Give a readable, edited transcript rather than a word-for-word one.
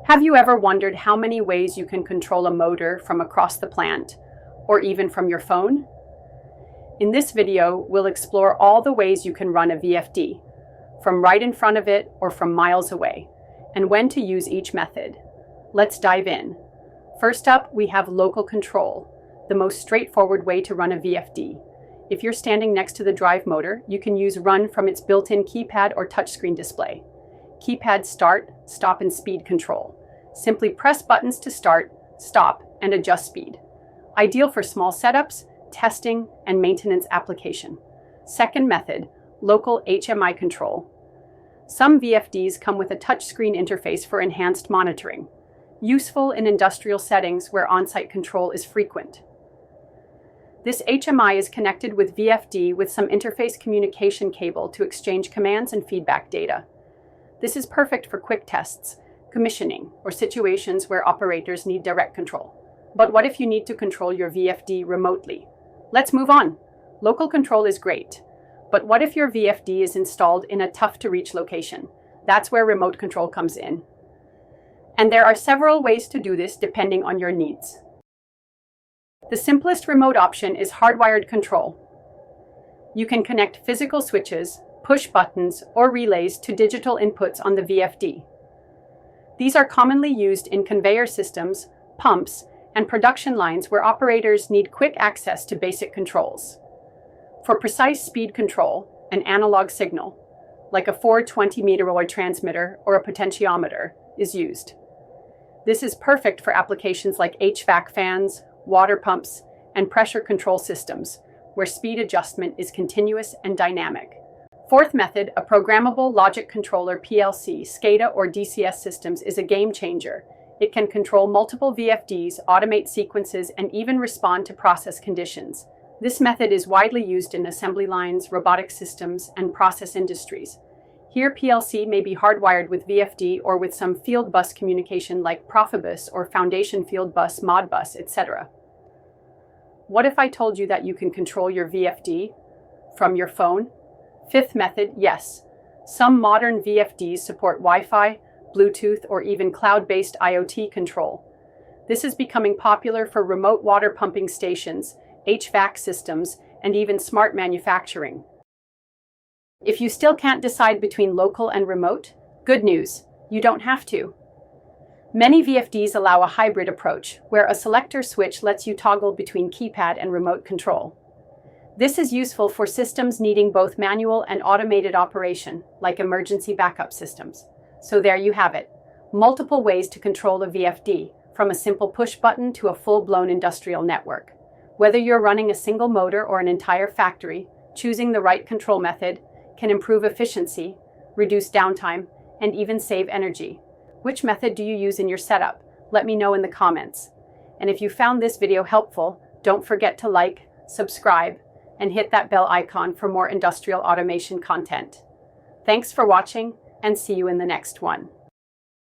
Have you ever wondered how many ways you can control a motor from across the plant, or even from your phone? In this video, we'll explore all the ways you can run a VFD, from right in front of it or from miles away, and when to use each method. Let's dive in. First up, we have local control, the most straightforward way to run a VFD. If you're standing next to the drive motor, you can use run from its built-in keypad or touchscreen display. Keypad start, stop, and speed control. Simply press buttons to start, stop, and adjust speed. Ideal for small setups, testing, and maintenance application. Second method, local HMI control. Some VFDs come with a touchscreen interface for enhanced monitoring, useful in industrial settings where on-site control is frequent. This HMI is connected with VFD with some interface communication cable to exchange commands and feedback data. This is perfect for quick tests, commissioning, or situations where operators need direct control. But what if you need to control your VFD remotely? Let's move on. Local control is great, but what if your VFD is installed in a tough-to-reach location? That's where remote control comes in. And there are several ways to do this depending on your needs. The simplest remote option is hardwired control. You can connect physical switches, push buttons, or relays to digital inputs on the VFD. These are commonly used in conveyor systems, pumps, and production lines where operators need quick access to basic controls. For precise speed control, an analog signal, like a 420-meter roller transmitter or a potentiometer, is used. This is perfect for applications like HVAC fans, water pumps, and pressure control systems, where speed adjustment is continuous and dynamic. Fourth method, a programmable logic controller PLC, SCADA, or DCS systems is a game changer. It can control multiple VFDs, automate sequences, and even respond to process conditions. This method is widely used in assembly lines, robotic systems, and process industries. Here, PLC may be hardwired with VFD or with some field bus communication like Profibus or foundation field bus, Modbus, etc. What if I told you that you can control your VFD from your phone? Fifth method, yes. Some modern VFDs support Wi-Fi, Bluetooth, or even cloud-based IoT control. This is becoming popular for remote water pumping stations, HVAC systems, and even smart manufacturing. If you still can't decide between local and remote, good news, you don't have to. Many VFDs allow a hybrid approach, where a selector switch lets you toggle between keypad and remote control. This is useful for systems needing both manual and automated operation, like emergency backup systems. So there you have it, multiple ways to control a VFD, from a simple push button to a full-blown industrial network. Whether you're running a single motor or an entire factory, choosing the right control method can improve efficiency, reduce downtime, and even save energy. Which method do you use in your setup? Let me know in the comments. And if you found this video helpful, don't forget to like, subscribe, and hit that bell icon for more industrial automation content. Thanks for watching, and see you in the next one.